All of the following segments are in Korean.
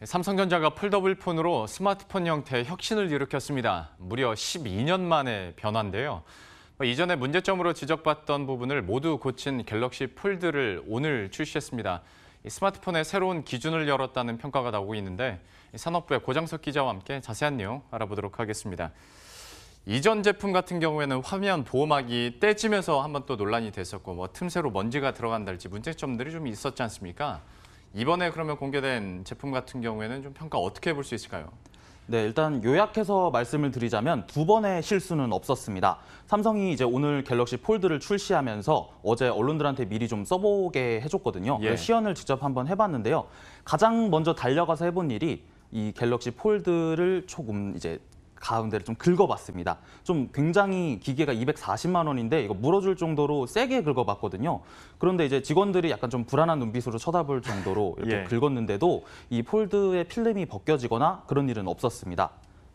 삼성전자가 폴더블 폰으로 스마트폰 형태의 혁신을 일으켰습니다. 무려 12년 만의 변화인데요. 이전에 문제점으로 지적받던 부분을 모두 고친 갤럭시 폴드를 오늘 출시했습니다. 스마트폰의 새로운 기준을 열었다는 평가가 나오고 있는데 산업부의 고장석 기자와 함께 자세한 내용 알아보도록 하겠습니다. 이전 제품 같은 경우에는 화면 보호막이 떼지면서 한번 또 논란이 됐었고 틈새로 먼지가 들어간달지 문제점들이 좀 있었지 않습니까? 이번에 그러면 공개된 제품 같은 경우에는 좀 평가 어떻게 해볼 수 있을까요? 네, 일단 요약해서 말씀을 드리자면 두 번의 실수는 없었습니다. 삼성이 이제 오늘 갤럭시 폴드를 출시하면서 어제 언론들한테 미리 좀 써보게 해줬거든요. 예. 그래서 시연을 직접 한번 해봤는데요. 가장 먼저 달려가서 해본 일이 이 갤럭시 폴드를 조금 이제 가운데를 좀 긁어봤습니다. 좀 굉장히 기계가 240만 원인데 이거 물어줄 정도로 세게 긁어봤거든요. 그런데 이제 직원들이 약간 좀 불안한 눈빛으로 쳐다볼 정도로 이렇게 예. 긁었는데도 이 폴드의 필름이 벗겨지거나 그런 일은 없었습니다.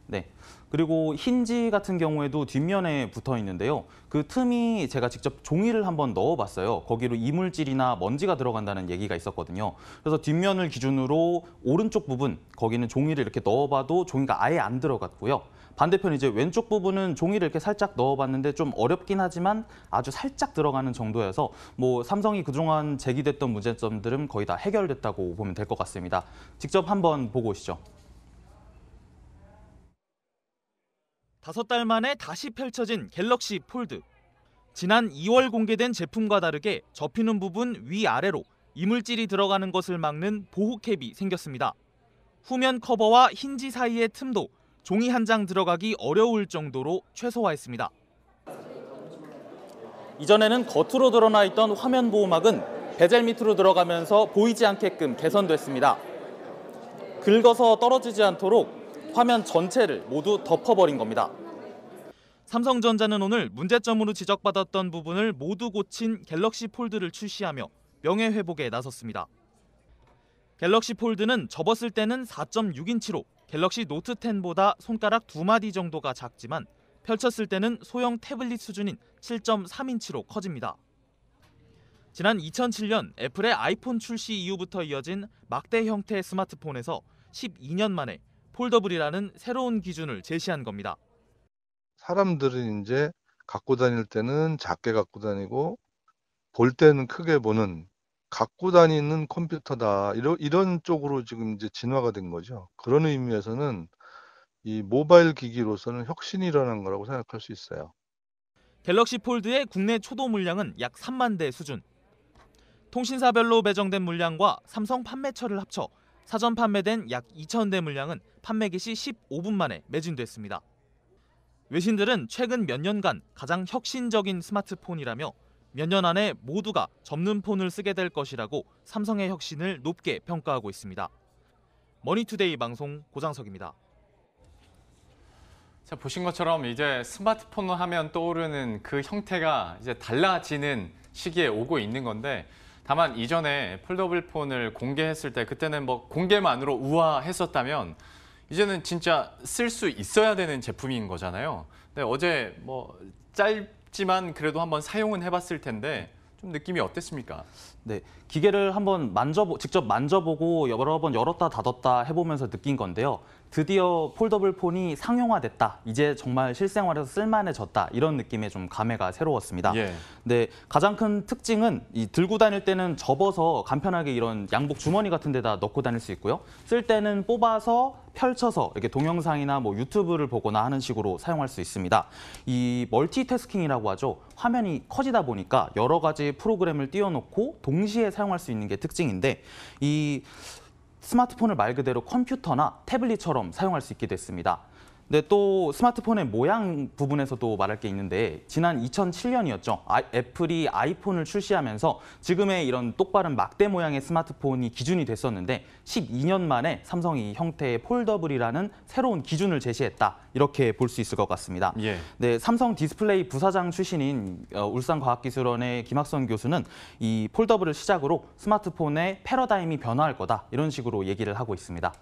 네. 그리고 힌지 같은 경우에도 뒷면에 붙어 있는데요. 그 틈이 제가 직접 종이를 한번 넣어봤어요. 거기로 이물질이나 먼지가 들어간다는 얘기가 있었거든요. 그래서 뒷면을 기준으로 오른쪽 부분, 거기는 종이를 이렇게 넣어봐도 종이가 아예 안 들어갔고요. 반대편 이제 왼쪽 부분은 종이를 이렇게 살짝 넣어봤는데 좀 어렵긴 하지만 아주 살짝 들어가는 정도여서 삼성이 그동안 제기됐던 문제점들은 거의 다 해결됐다고 보면 될 것 같습니다. 직접 한번 보고 오시죠. 5달 만에 다시 펼쳐진 갤럭시 폴드. 지난 2월 공개된 제품과 다르게 접히는 부분 위아래로 이물질이 들어가는 것을 막는 보호캡이 생겼습니다. 후면 커버와 힌지 사이의 틈도 종이 한 장 들어가기 어려울 정도로 최소화했습니다. 이전에는 겉으로 드러나 있던 화면 보호막은 베젤 밑으로 들어가면서 보이지 않게끔 개선됐습니다. 긁어서 떨어지지 않도록 화면 전체를 모두 덮어버린 겁니다. 삼성전자는 오늘 문제점으로 지적받았던 부분을 모두 고친 갤럭시 폴드를 출시하며 명예회복에 나섰습니다. 갤럭시 폴드는 접었을 때는 4.6인치로 갤럭시 노트 10보다 손가락 2마디 정도가 작지만 펼쳤을 때는 소형 태블릿 수준인 7.3인치로 커집니다. 지난 2007년 애플의 아이폰 출시 이후부터 이어진 막대 형태의 스마트폰에서 12년 만에 폴더블이라는 새로운 기준을 제시한 겁니다. 사람들은 이제 갖고 다닐 때는 작게 갖고 다니고 볼 때는 크게 보는 갖고 다니는 컴퓨터다. 이런 쪽으로 지금 이제 진화가 된 거죠. 그런 의미에서는 이 모바일 기기로서는 혁신이 일어난 거라고 생각할 수 있어요. 갤럭시 폴드의 국내 초도 물량은 약 3만 대 수준. 통신사별로 배정된 물량과 삼성 판매처를 합쳐 사전 판매된 약 2,000대 물량은 판매 개시 15분 만에 매진됐습니다. 외신들은 최근 몇 년간 가장 혁신적인 스마트폰이라며 몇 년 안에 모두가 접는 폰을 쓰게 될 것이라고 삼성의 혁신을 높게 평가하고 있습니다. 머니투데이 방송 고장석입니다. 자, 보신 것처럼 이제 스마트폰을 하면 떠오르는 그 형태가 이제 달라지는 시기에 오고 있는 건데 다만 이전에 폴더블 폰을 공개했을 때 그때는 공개만으로 우아했었다면 이제는 진짜 쓸 수 있어야 되는 제품인 거잖아요. 근데 어제 짧지만 그래도 한번 사용은 해봤을 텐데 좀 느낌이 어땠습니까? 네, 기계를 한번 직접 만져보고 여러 번 열었다 닫았다 해보면서 느낀 건데요. 드디어 폴더블 폰이 상용화됐다. 이제 정말 실생활에서 쓸만해졌다. 이런 느낌의 좀 감회가 새로웠습니다. 예. 네, 가장 큰 특징은 이 들고 다닐 때는 접어서 간편하게 이런 양복 주머니 같은 데다 넣고 다닐 수 있고요. 쓸 때는 뽑아서 펼쳐서 이렇게 동영상이나 유튜브를 보거나 하는 식으로 사용할 수 있습니다. 이 멀티태스킹이라고 하죠. 화면이 커지다 보니까 여러 가지 프로그램을 띄워놓고 동시에 사용할 수 있는 게 특징인데 이 스마트폰을 말 그대로 컴퓨터나 태블릿처럼 사용할 수 있게 됐습니다. 근데 또 스마트폰의 모양 부분에서도 말할 게 있는데 지난 2007년이었죠. 애플이 아이폰을 출시하면서 지금의 이런 똑바른 막대 모양의 스마트폰이 기준이 됐었는데 12년 만에 삼성이 이 형태의 폴더블이라는 새로운 기준을 제시했다. 이렇게 볼 수 있을 것 같습니다. 예. 네, 삼성 디스플레이 부사장 출신인 울산과학기술원의 김학선 교수는 이 폴더블을 시작으로 스마트폰의 패러다임이 변화할 거다. 이런 식으로 얘기를 하고 있습니다.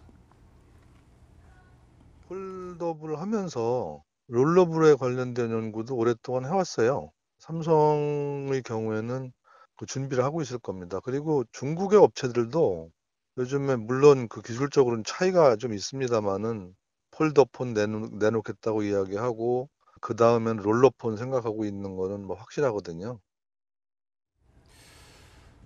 폴더블 하면서 롤러블에 관련된 연구도 오랫동안 해왔어요. 삼성의 경우에는 그 준비를 하고 있을 겁니다. 그리고 중국의 업체들도 요즘에 물론 그 기술적으로는 차이가 좀 있습니다만은 폴더폰 내놓겠다고 이야기하고 그 다음엔 롤러폰 생각하고 있는 거는 뭐 확실하거든요.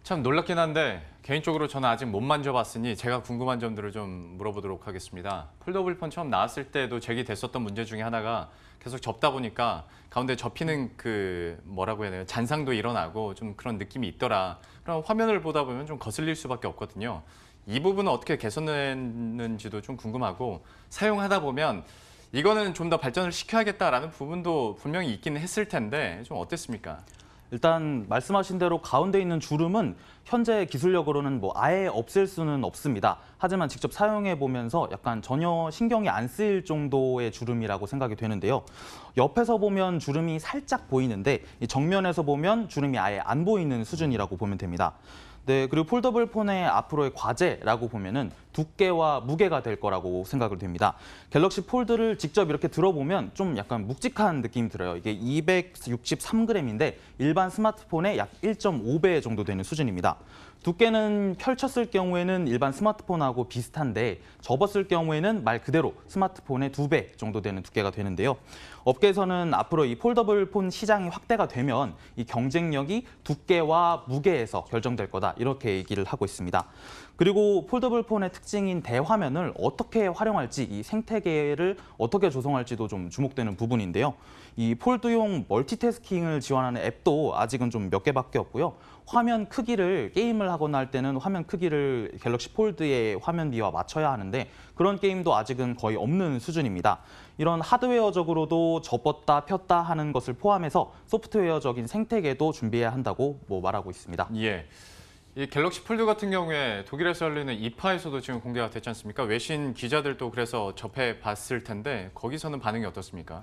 참 놀랍긴 한데 개인적으로 저는 아직 못 만져봤으니 제가 궁금한 점들을 좀 물어보도록 하겠습니다. 폴더블 폰 처음 나왔을 때도 제기됐었던 문제 중에 하나가 계속 접다 보니까 가운데 접히는 그 뭐라고 해야 되나요? 잔상도 일어나고 좀 그런 느낌이 있더라. 그럼 화면을 보다 보면 좀 거슬릴 수밖에 없거든요. 이 부분은 어떻게 개선했는지도 좀 궁금하고 사용하다 보면 이거는 좀 더 발전을 시켜야겠다라는 부분도 분명히 있기는 했을 텐데 좀 어땠습니까? 일단 말씀하신 대로 가운데 있는 주름은 현재 기술력으로는 뭐 아예 없앨 수는 없습니다. 하지만 직접 사용해 보면서 약간 전혀 신경이 안 쓰일 정도의 주름이라고 생각이 되는데요. 옆에서 보면 주름이 살짝 보이는데 이 정면에서 보면 주름이 아예 안 보이는 수준이라고 보면 됩니다. 네, 그리고 폴더블 폰의 앞으로의 과제라고 보면은 두께와 무게가 될 거라고 생각을 됩니다. 갤럭시 폴드를 직접 이렇게 들어보면 좀 약간 묵직한 느낌이 들어요. 이게 263g인데 일반 스마트폰의 약 1.5배 정도 되는 수준입니다. 두께는 펼쳤을 경우에는 일반 스마트폰하고 비슷한데 접었을 경우에는 말 그대로 스마트폰의 2배 정도 되는 두께가 되는데요. 업계에서는 앞으로 이 폴더블 폰 시장이 확대가 되면 이 경쟁력이 두께와 무게에서 결정될 거다 이렇게 얘기를 하고 있습니다. 그리고 폴더블 폰의 특징인 대화면을 어떻게 활용할지 이 생태계를 어떻게 조성할지도 좀 주목되는 부분인데요. 이 폴드용 멀티태스킹을 지원하는 앱도 아직은 좀 몇 개밖에 없고요. 화면 크기를 게임을 하거나 할 때는 화면 크기를 갤럭시 폴드의 화면비와 맞춰야 하는데 그런 게임도 아직은 거의 없는 수준입니다. 이런 하드웨어적으로도 접었다 폈다 하는 것을 포함해서 소프트웨어적인 생태계도 준비해야 한다고 말하고 있습니다. 예. 이 갤럭시 폴드 같은 경우에 독일에서 열리는 이파에서도 지금 공개가 됐지 않습니까? 외신 기자들도 그래서 접해 봤을 텐데 거기서는 반응이 어떻습니까?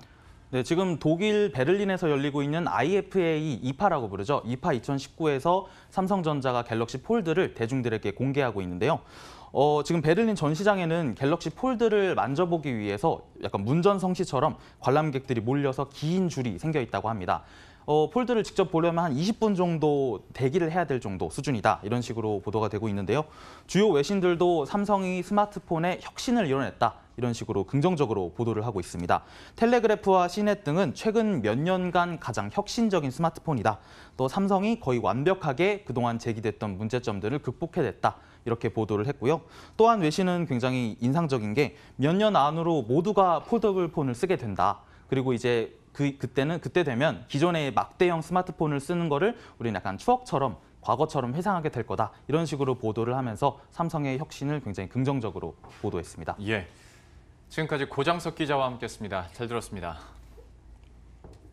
네, 지금 독일 베를린에서 열리고 있는 IFA 이파라고 부르죠. 이파 2019에서 삼성전자가 갤럭시 폴드를 대중들에게 공개하고 있는데요. 지금 베를린 전시장에는 갤럭시 폴드를 만져보기 위해서 약간 문전성시처럼 관람객들이 몰려서 긴 줄이 생겨 있다고 합니다. 폴드를 직접 보려면 한 20분 정도 대기를 해야 될 정도 수준이다. 이런 식으로 보도가 되고 있는데요. 주요 외신들도 삼성이 스마트폰에 혁신을 이뤄냈다. 이런 식으로 긍정적으로 보도를 하고 있습니다. 텔레그래프와 시넷 등은 최근 몇 년간 가장 혁신적인 스마트폰이다. 또 삼성이 거의 완벽하게 그동안 제기됐던 문제점들을 극복해냈다. 이렇게 보도를 했고요. 또한 외신은 굉장히 인상적인 게 몇 년 안으로 모두가 폴더블 폰을 쓰게 된다. 그리고 이제 그때 되면 기존의 막대형 스마트폰을 쓰는 거를 우리는 약간 추억처럼 과거처럼 회상하게 될 거다. 이런 식으로 보도를 하면서 삼성의 혁신을 굉장히 긍정적으로 보도했습니다. 예. 지금까지 고장석 기자와 함께했습니다. 잘 들었습니다.